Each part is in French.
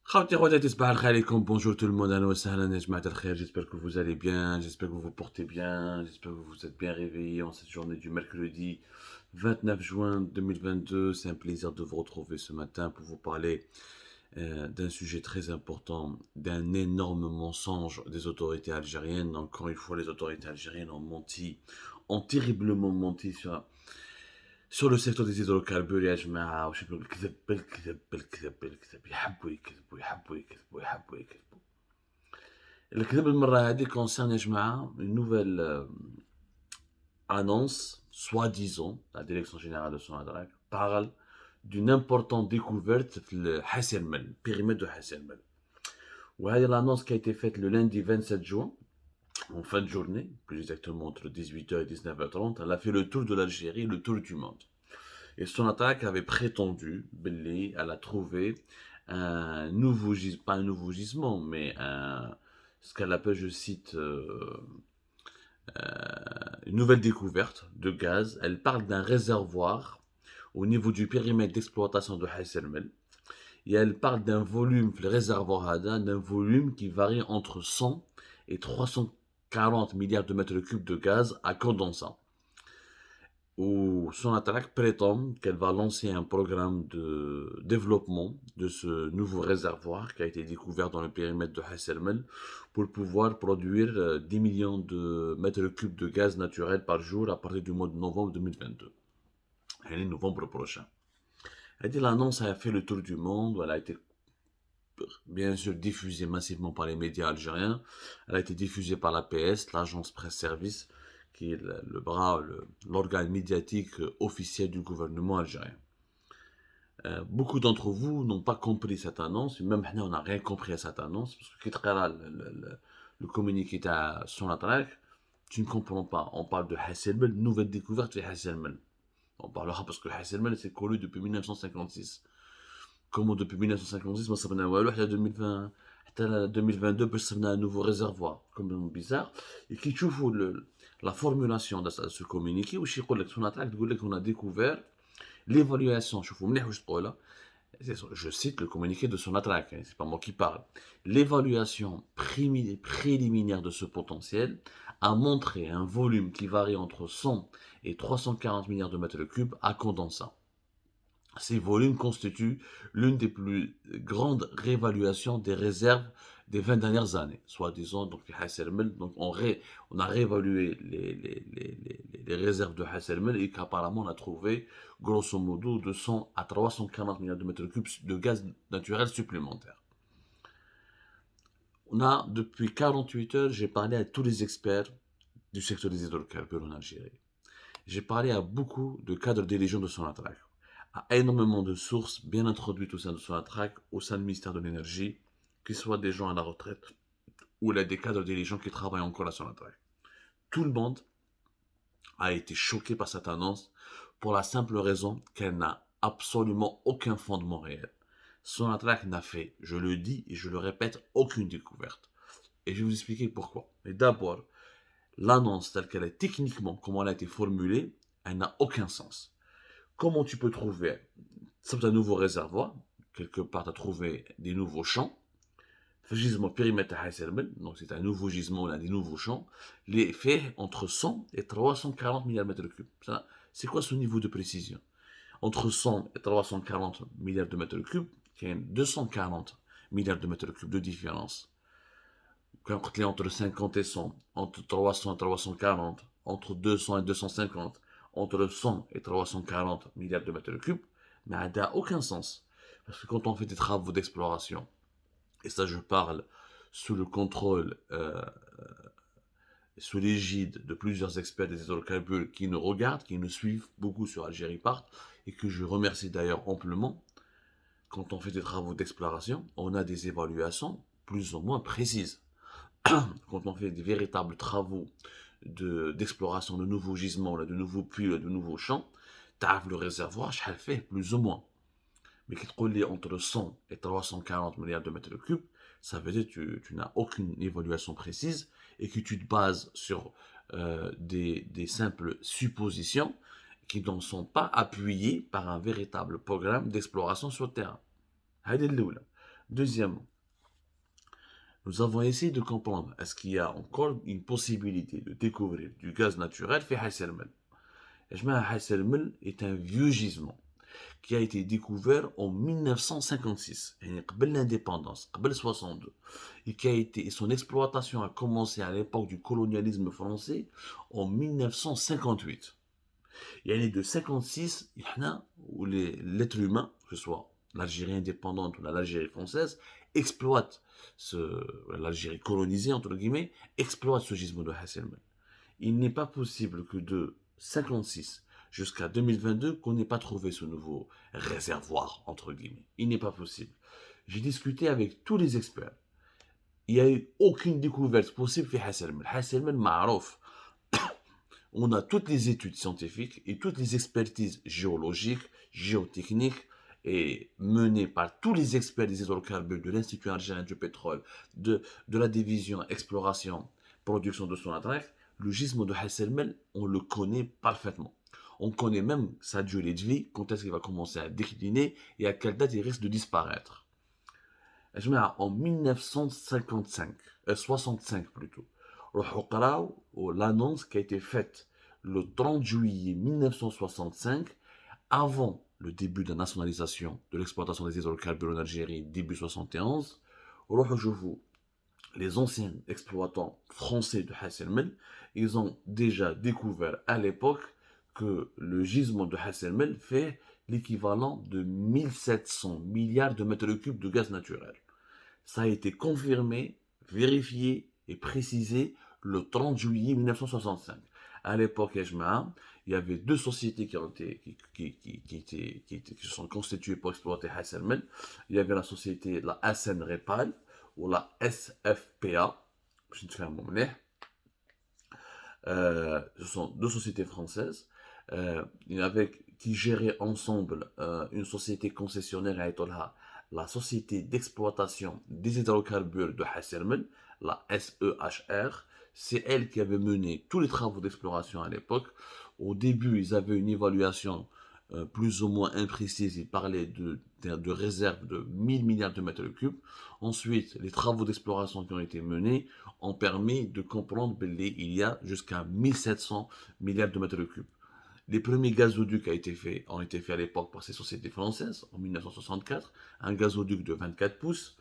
Khawti khoatati صباح الخير عليكم. Bonjour tout le monde, ahlan wa sahlan ya jamaat al-khair. J'espère que vous allez bien, j'espère que vous vous portez bien, j'espère que vous vous êtes bien réveillés en cette journée du mercredi 29 juin 2022. C'est un plaisir de vous retrouver ce matin pour vous parler d'un sujet très important, d'un énorme mensonge des autorités algériennes. Encore une fois, les autorités algériennes ont menti, ont terriblement menti sur le secteur des hydrocarbures. يا جماعة وش يقولوا الكذب بالكذب بالكذب بالكذب، يحبوا يكذبوا يحبوا يكذبوا يحبوا يكذبوا. الكذب المرة هذه concerne يا جماعة une nouvelle annonce, soi-disant, la direction générale de Sonatrach parle d'une importante découverte في الحسرمل, périmètre de Hasselmel. وهذه l'annonce qui a été faite le lundi 27 juin, en fin de journée, plus exactement entre 18h et 19h30, elle a fait le tour de l'Algérie, le tour du monde. Et son attaque avait prétendu, Belli, elle a trouvé un nouveau gisement, pas un nouveau gisement, mais ce qu'elle appelle, je cite, une nouvelle découverte de gaz. Elle parle d'un réservoir au niveau du périmètre d'exploitation de Hasselmel. Et elle parle d'un volume, le réservoir Hada, d'un volume qui varie entre 100 et 340 milliards de mètres cubes de gaz à condensat. Où Sonatrach prétend qu'elle va lancer un programme de développement de ce nouveau réservoir qui a été découvert dans le périmètre de Hasselmel pour pouvoir produire 10 millions de mètres cubes de gaz naturel par jour à partir du mois de novembre 2022. Et novembre prochain. Elle dit l'annonce a fait le tour du monde, elle a été bien sûr diffusée massivement par les médias algériens, elle a été diffusée par l'APS, l'agence presse-service, qui est le bras, l'organe médiatique officiel du gouvernement algérien. Beaucoup d'entre vous n'ont pas compris cette annonce, même nous on n'a rien compris à cette annonce, parce que le communiqué à Sonatrach, tu ne comprends pas. On parle de Hasselmel, nouvelle découverte de Hasselmel. On parlera parce que Hasselmel c'est connu depuis 1956. Comment depuis 1956 ما صرنا والو حتى 2020 حتى 2022 باش صرنا un nouveau réservoir comme bizarre. Et qui تشوفوا la formulation de ce communiqué واش يقول لك Sonatrach تقول لك on a découvert l'évaluation. شوفوا مليح واش تقولها. Je cite le communiqué de Sonatrach, hein, c'est pas moi qui parle. L'évaluation préliminaire de ce potentiel a montré un volume qui varie entre 100 et 340 milliards de mètres cubes à condensat. Ces volumes constituent l'une des plus grandes réévaluations des réserves des 20 dernières années. Soit disant, donc, donc on a réévalué les réserves de Hasselmel et qu'apparemment on a trouvé grosso modo de 100 à 340 milliards de mètres cubes de gaz naturel supplémentaire. Depuis 48 heures, j'ai parlé à tous les experts du secteur des hydrocarbures en Algérie. J'ai parlé à beaucoup de cadres dirigeants de Sonatrach, à énormément de sources bien introduites au sein de Sonatrach, au sein du ministère de l'Énergie, qu'ils soient des gens à la retraite ou là des cadres dirigeants qui travaillent encore à Sonatrach. Tout le monde a été choqué par cette annonce pour la simple raison qu'elle n'a absolument aucun fondement réel. Sonatrach n'a fait, je le dis et je le répète, aucune découverte. Et je vais vous expliquer pourquoi. Mais d'abord, l'annonce telle qu'elle est techniquement, comment elle a été formulée, elle n'a aucun sens. Comment tu peux trouver, c'est un nouveau réservoir, quelque part tu as trouvé des nouveaux champs, gisement périmètre à Hasselmel, donc c'est un nouveau gisement, on a des nouveaux champs, les faits entre 100 et 340 milliards de mètres cubes. C'est quoi ce niveau de précision? Entre 100 et 340 milliards de mètres cubes, il y a 240 milliards de mètres cubes de différence. Entre 50 et 100, entre 300 et 340, entre 200 et 250, entre 100 et 340 milliards de mètres cubes, mais ça n'a aucun sens. Parce que quand on fait des travaux d'exploration, et ça je parle sous le contrôle, sous l'égide de plusieurs experts des hydrocarbures qui nous regardent, qui nous suivent beaucoup sur Algérie Part, et que je remercie d'ailleurs amplement, quand on fait des travaux d'exploration, on a des évaluations plus ou moins précises. Quand on fait des véritables travaux d'exploration de nouveaux gisements, de nouveaux puits, de nouveaux champs, t'as le réservoir, je le fais plus ou moins. Mais qui te entre 100 et 340 milliards de mètres cubes, ça veut dire que tu n'as aucune évaluation précise et que tu te bases sur des simples suppositions qui ne sont pas appuyées par un véritable programme d'exploration sur le terrain. هذه الأولى. Deuxièmement, nous avons essayé de comprendre est-ce qu'il y a encore une possibilité de découvrir du gaz naturel fait Hasselmel. Hasselmel est un vieux gisement qui a été découvert en 1956, avant l'indépendance, avant 62, et son exploitation a commencé à l'époque du colonialisme français en 1958. يعني de 56 où l'être humain, que ce soit l'Algérie indépendante ou l'Algérie française, exploite l'Algérie colonisée, entre guillemets, exploite ce gisement de Hasselmel. Il n'est pas possible que de 56 jusqu'à 2022 qu'on n'ait pas trouvé ce nouveau réservoir, entre guillemets. Il n'est pas possible. J'ai discuté avec tous les experts. Il n'y a eu aucune découverte possible في Hasselmel. Hasselmel معروف. On a toutes les études scientifiques et toutes les expertises géologiques, géotechniques, et menées par tous les experts des hydrocarbures de l'Institut algérien du pétrole, de la division exploration, production de Sonatrach. Le gisement de Hasselmel, on le connaît parfaitement. On connaît même sa durée de vie, quand est-ce qu'il va commencer à décliner et à quelle date il risque de disparaître. En 1965, 65 plutôt, l'annonce qui a été faite le 30 juillet 1965, avant le début de la nationalisation de l'exploitation des hydrocarbures en Algérie, début 71, les anciens exploitants français de Hasselmel, ils ont déjà découvert à l'époque que le gisement de Hasselmel fait l'équivalent de 1700 milliards de mètres cubes de gaz naturel. Ça a été confirmé, vérifié et précisé le 30 juillet 1965. À l'époque, il y avait deux sociétés qui se sont constituées pour exploiter Hasselmel. Il y avait la société, la SN Repal, ou la SFPA. Je te fais un moment. Ce sont deux sociétés françaises qui géraient ensemble une société concessionnaire à Etolha, la société d'exploitation des hydrocarbures de Hasselmel, la SEHR. C'est elle qui avait mené tous les travaux d'exploration à l'époque. Au début, ils avaient une évaluation plus ou moins imprécise. Ils parlaient de réserves de 1000 milliards de mètres cubes. Ensuite, les travaux d'exploration qui ont été menés ont permis de comprendre qu'il y a jusqu'à 1700 milliards de mètres cubes. Les premiers gazoducs ont été faits à l'époque par ces sociétés françaises, en 1964. Un gazoduc de 24 pouces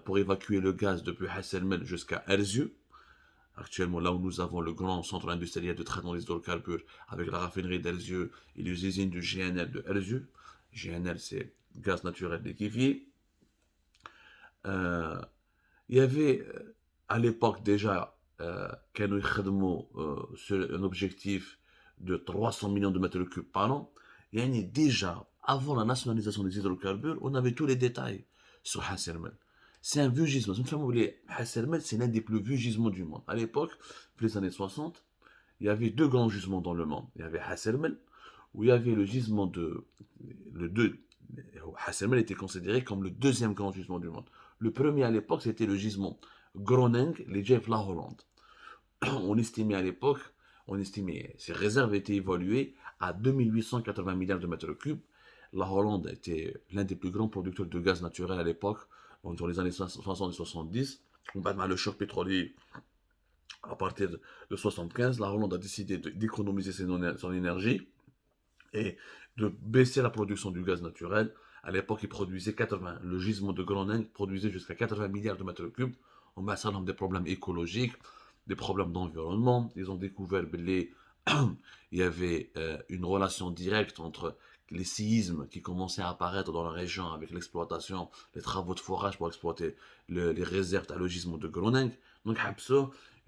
pour évacuer le gaz depuis Hasselmel jusqu'à Erzurum. Actuellement, là où nous avons le grand centre industriel de traitement des hydrocarbures avec la raffinerie d'Erzurum et les usines du GNL de Erzurum. GNL, c'est gaz naturel liquéfié. Il y avait à l'époque déjà sur un objectif de 300 millions de mètres cubes par an. Et déjà, avant la nationalisation des hydrocarbures, on avait tous les détails sur Hasselmel. C'est un vieux gisement. Hasselmel, c'est l'un des plus vieux gisements du monde. À l'époque, dans les années 60, il y avait deux grands gisements dans le monde. Il y avait Hasselmel, où il y avait le gisement Hasselmel était considéré comme le deuxième grand gisement du monde. Le premier à l'époque, c'était le gisement Groningen, les Jeff La Hollande. On estimait à l'époque, ces réserves étaient évaluées à 2880 milliards de mètres cubes. La Hollande était l'un des plus grands producteurs de gaz naturel à l'époque, dans les années 60 et 70. On bat le choc pétrolier à partir de 75. La Hollande a décidé d'économiser son énergie et de baisser la production du gaz naturel. À l'époque, il produisait le gisement de Groningen produisait jusqu'à 80 milliards de mètres cubes. On met ça dans des problèmes écologiques, des problèmes d'environnement. Ils ont découvert qu'il y avait une relation directe entre les séismes qui commençaient à apparaître dans la région avec l'exploitation, les travaux de forage pour exploiter les réserves à gisement de Groningen. Donc,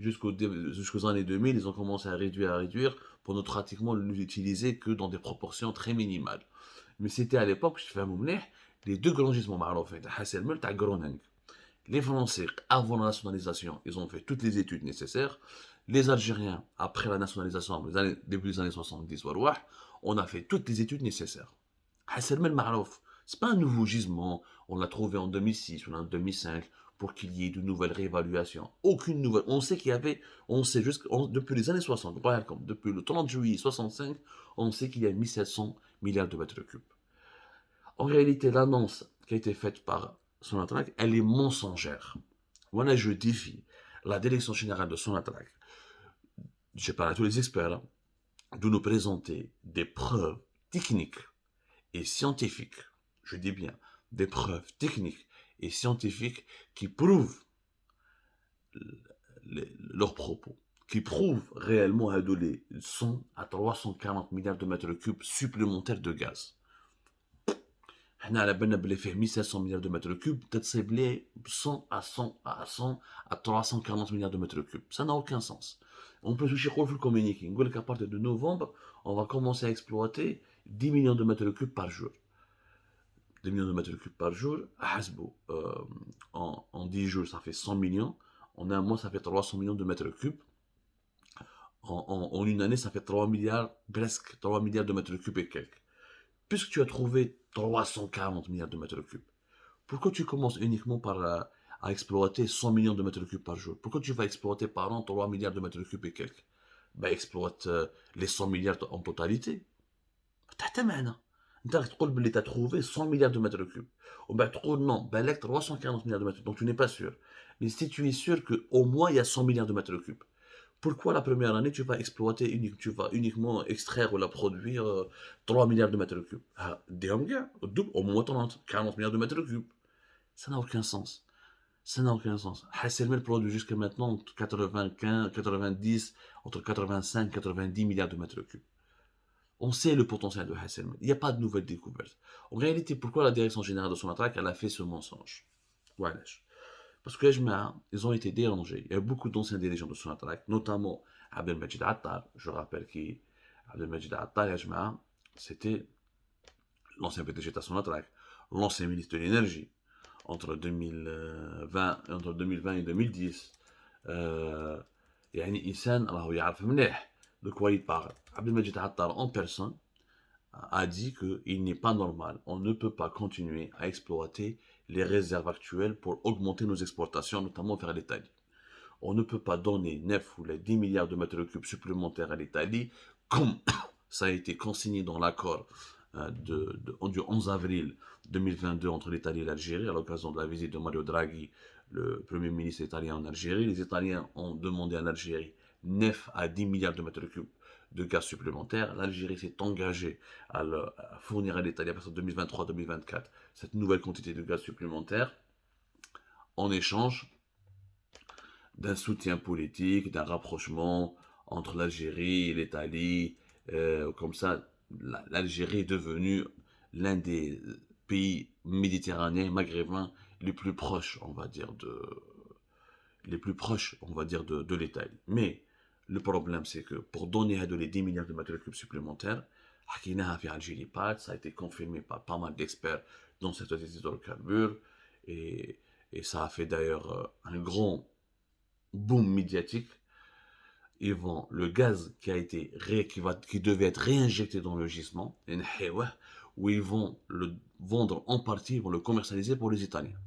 jusqu'aux années 2000, ils ont commencé à réduire pour ne pratiquement l'utiliser que dans des proportions très minimales. Mais c'était à l'époque, je fais un moment, les deux grands gisements معروفين, Hasselmel et Groningen. Les Français, avant la nationalisation, ils ont fait toutes les études nécessaires. Les Algériens, après la nationalisation, début des années 70, on a fait toutes les études nécessaires. Hasselmel Marouf, c'est pas un nouveau gisement, on l'a trouvé en 2006 ou en 2005 pour qu'il y ait de nouvelles réévaluations. Aucune nouvelle. On sait depuis les années 60, depuis le 30 juillet 65, on sait qu'il y a 1700 milliards de mètres cubes. En réalité, l'annonce qui a été faite par Sonatrach, elle est mensongère. Voilà, je défie la direction générale de Sonatrach, je parle à tous les experts, hein, de nous présenter des preuves techniques et scientifiques, je dis bien des preuves techniques et scientifiques qui prouvent leurs propos, qui prouvent réellement à 100 à 340 milliards de mètres cubes supplémentaires de gaz. حنا على بالنا بلي فيه 1500 milliards de mètres cubes, تتصيب ليه 100 à 100 à 100 à 340 milliards de mètres cubes. Ça n'a aucun sens. On peut toucher le communiqué. On dit qu'à partir de novembre, on va commencer à exploiter 10 millions de mètres cubes par jour. 10 millions de mètres cubes par jour, en 10 jours, ça fait 100 millions. En un mois, ça fait 300 millions de mètres cubes. En une année, ça fait 3 milliards, presque 3 milliards de mètres cubes et quelques. Puisque tu as trouvé 340 milliards de mètres cubes, pourquoi tu commences uniquement par à exploiter 100 millions de mètres cubes par jour? Pourquoi tu vas exploiter par an 3 milliards de mètres cubes et quelques? Ben, exploite les 100 milliards en totalité. t'as معنى. انت راك تقول باللي t'as trouvé 100 milliards de mètres cubes. ومن بعد تقول non, بالك 340 milliards de mètres cubes. Donc tu n'es pas sûr. Mais si tu es sûr qu'au moins il y a 100 milliards de mètres cubes, pourquoi la première année tu vas exploiter, tu vas uniquement extraire ou la produire 3 milliards de mètres cubes? Au moins 30, 40 milliards de mètres cubes. Ça n'a aucun sens. Ça n'a aucun sens. Hasselmel produit jusqu'à maintenant entre 95, 90, entre 85, 90 milliards de mètres cubes. On sait le potentiel de Hasselmel. Il n'y a pas de nouvelles découvertes. En réalité, pourquoi la direction générale de Sonatrach elle a fait ce mensonge? Voilà. Parce que les gens, ils ont été dérangés. Il y a beaucoup d'anciens dirigeants de Sonatrach, notamment Abdelmajid Attar. Je rappelle qui Abdelmajid Attar, c'était l'ancien PDG de Sonatrach, l'ancien ministre de l'énergie entre 2020 et 2010. يعني إنسان راهو يعرف مليح de quoi il parle. Abdelmajid Attar en personne a dit qu'il n'est pas normal, on ne peut pas continuer à exploiter les réserves actuelles pour augmenter nos exportations, notamment vers l'Italie. On ne peut pas donner 9 ou les 10 milliards de mètres cubes supplémentaires à l'Italie, comme ça a été consigné dans l'accord du 11 avril 2022 entre l'Italie et l'Algérie, à l'occasion de la visite de Mario Draghi, le Premier ministre italien en Algérie. Les Italiens ont demandé à l'Algérie 9 à 10 milliards de mètres cubes de gaz supplémentaires. L'Algérie s'est engagée à fournir à l'Italie à partir de 2023-2024 cette nouvelle quantité de gaz supplémentaire en échange d'un soutien politique, d'un rapprochement entre l'Algérie et l'Italie. Comme ça, l'Algérie est devenue l'un des pays méditerranéens, maghrébins les plus proches, on va dire, de l'Italie. Mais le problème, c'est que pour donner à les 10 milliards de mètres cubes supplémentaires, ça a été confirmé par pas mal d'experts dans cette société d'hydrocarbures, et ça a fait d'ailleurs un grand boom médiatique. Le gaz qui devait être réinjecté dans le gisement, où ils vont le vendre en partie, ils vont le commercialiser pour les Italiens.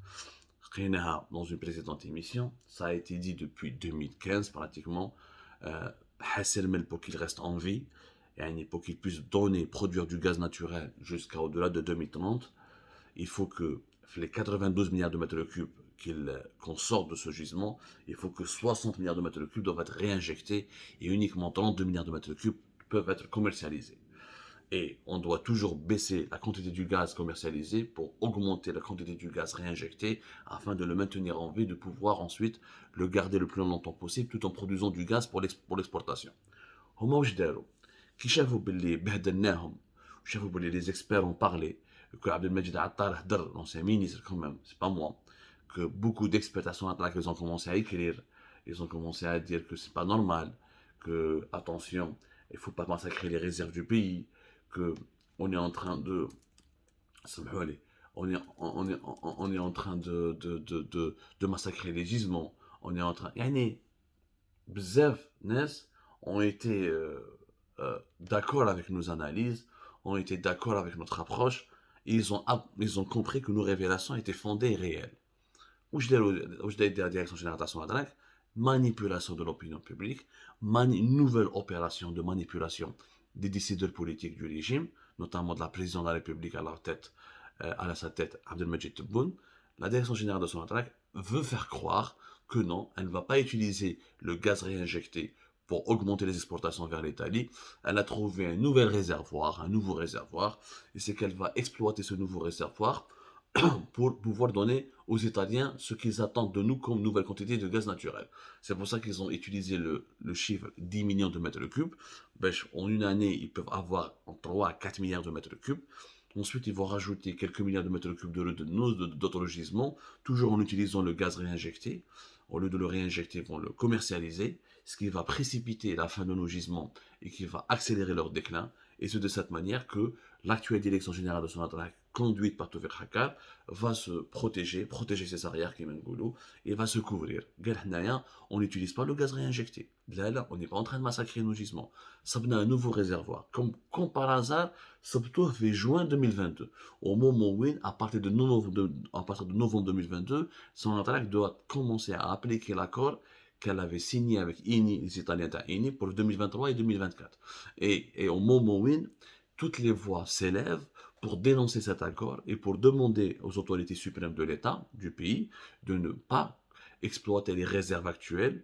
Dans une précédente émission, ça a été dit depuis 2015 pratiquement, Hasselmel pour qu'il reste en vie, et pour qu'il puisse produire du gaz naturel jusqu'à au-delà de 2030, il faut que les 92 milliards de mètres cubes qu'on sorte de ce gisement, il faut que 60 milliards de mètres cubes doivent être réinjectés et uniquement 32 milliards de mètres cubes peuvent être commercialisés. Et on doit toujours baisser la quantité du gaz commercialisé pour augmenter la quantité du gaz réinjecté afin de le maintenir en vie, de pouvoir ensuite le garder le plus longtemps possible tout en produisant du gaz pour l'exportation. هما واش داروا كي شافوا باللي بهدلناهم وشافوا باللي les experts ont parlé que Abdelmajid Attar هدر l'ancien ministre quand même, c'est pas moi, que beaucoup d'experts à son attaque, ils ont commencé à écrire, ils ont commencé à dire que c'est pas normal, que attention, il faut pas massacrer les réserves du pays, que on est en train de on est en train de massacrer les gisements, on est en train bzaf nas ont été d'accord avec nos analyses, ont été d'accord avec notre approche, et ils ont compris que nos révélations étaient fondées et réelles. Où je l'ai dit à la direction générale de la DRAC, manipulation de l'opinion publique, nouvelle opération de manipulation des décideurs politiques du régime, notamment de la présidente de la République à sa tête, Abdelmajid Tebboune, la direction générale de Sonatrach veut faire croire que non, elle ne va pas utiliser le gaz réinjecté pour augmenter les exportations vers l'Italie. Elle a trouvé un nouveau réservoir, et c'est qu'elle va exploiter ce nouveau réservoir pour pouvoir donner aux Italiens ce qu'ils attendent de nous comme nouvelle quantité de gaz naturel. C'est pour ça qu'ils ont utilisé le chiffre 10 millions de mètres cubes. Ben, en une année, ils peuvent avoir entre 3 à 4 milliards de mètres cubes. Ensuite, ils vont rajouter quelques milliards de mètres cubes d'autres gisements, toujours en utilisant le gaz réinjecté. Au lieu de le réinjecter, ils vont le commercialiser, ce qui va précipiter la fin de nos gisements et qui va accélérer leur déclin. Et c'est de cette manière que l'actuelle direction générale de Sonatrach, conduite par Tawfiq Hakkar, va se protéger ses arrières, qui et va se couvrir. On n'utilise pas le gaz réinjecté. Là, on n'est pas en train de massacrer nos gisements. Ça venait un nouveau réservoir. Comme par hasard, ça fait juin 2022. Au moment où, à partir de novembre 2022, Sonatrach doit commencer à appliquer l'accord qu'elle avait signé avec INI, les Italiens INI, pour 2023 et 2024. Et au moment où, toutes les voix s'élèvent pour dénoncer cet accord et pour demander aux autorités suprêmes de l'État, du pays, de ne pas exploiter les réserves actuelles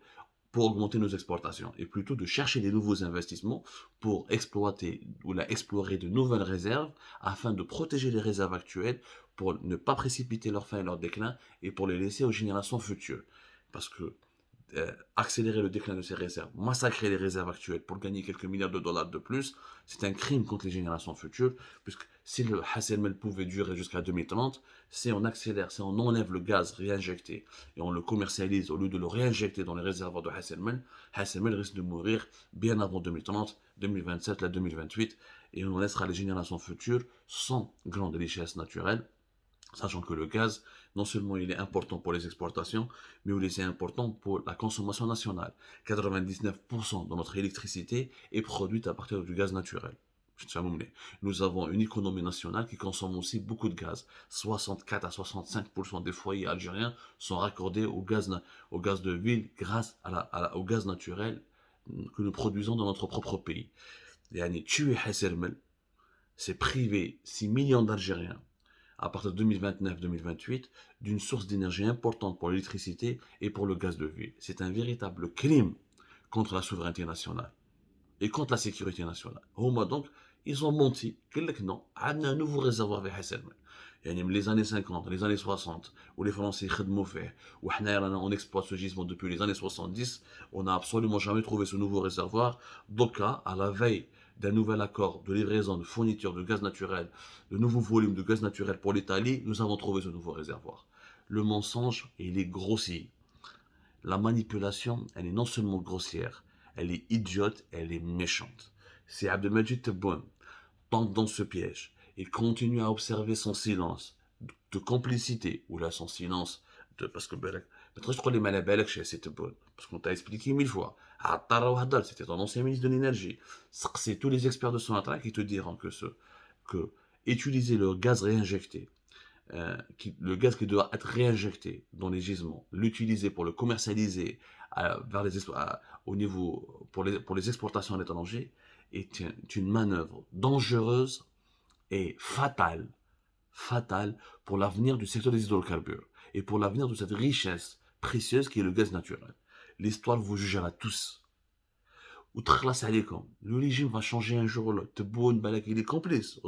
pour augmenter nos exportations et plutôt de chercher des nouveaux investissements pour exploiter ou explorer de nouvelles réserves afin de protéger les réserves actuelles pour ne pas précipiter leur fin et leur déclin et pour les laisser aux générations futures. Parce que accélérer le déclin de ces réserves, massacrer les réserves actuelles pour gagner quelques milliards de dollars de plus, c'est un crime contre les générations futures, puisque si le Hasselmel pouvait durer jusqu'à 2030, si on accélère, si on enlève le gaz réinjecté et on le commercialise au lieu de le réinjecter dans les réservoirs de Hasselmel, Hasselmel risque de mourir bien avant 2030, 2027, là 2028, et on laissera les générations futures sans grande richesse naturelle, sachant que le gaz, non seulement il est important pour les exportations, mais il est important pour la consommation nationale. 99% de notre électricité est produite à partir du gaz naturel. Nous avons une économie nationale qui consomme aussi beaucoup de gaz. 64 à 65% des foyers algériens sont raccordés au gaz de ville grâce au gaz naturel que nous produisons dans notre propre pays. Yani, tuer Hassermel, c'est priver 6 millions d'Algériens à partir de 2029-2028, d'une source d'énergie importante pour l'électricité et pour le gaz de ville. C'est un véritable crime contre la souveraineté nationale et contre la sécurité nationale. Donc, ils ont menti. Non, on a un nouveau réservoir vers Hasselmel. Les années 50, les années 60, où les Français où on exploite ce gisement depuis les années 70, on n'a absolument jamais trouvé ce nouveau réservoir. Donc, à la veille d'un nouvel accord de livraison de fourniture de gaz naturel, de nouveaux volumes de gaz naturel pour l'Italie, nous avons trouvé ce nouveau réservoir. Le mensonge, il est grossier. La manipulation, elle est non seulement grossière, elle est idiote, elle est méchante. Si Abdelmajid Tebboune tombe dans ce piège et continue à observer son silence de complicité, ou là son silence de, parce que peut-être je crois les malabalek chez cette bonne, parce qu'on t'a expliqué 1000 fois. C'était un ancien ministre de l'énergie. C'est tous les experts de son attaque qui te diront que utiliser le gaz réinjecté, le gaz qui doit être réinjecté dans les gisements, l'utiliser pour le commercialiser au niveau pour les exportations à l'étranger est une manœuvre dangereuse et fatale pour l'avenir du secteur des hydrocarbures et pour l'avenir de cette richesse précieuse qui est le gaz naturel. L'histoire vous jugera tous. Le régime va changer un jour ou l'autre. Il est complice.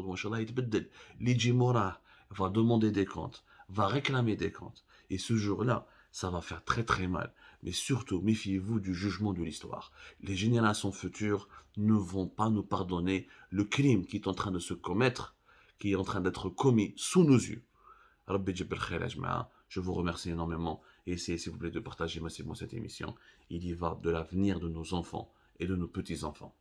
L'Iji Mora va demander des comptes, va réclamer des comptes. Et ce jour-là, ça va faire très très mal. Mais surtout, méfiez-vous du jugement de l'histoire. Les générations futures ne vont pas nous pardonner le crime qui est en train de se commettre, qui est en train d'être commis sous nos yeux. Je vous remercie énormément et essayez s'il vous plaît de partager massivement cette émission. Il y va de l'avenir de nos enfants et de nos petits-enfants.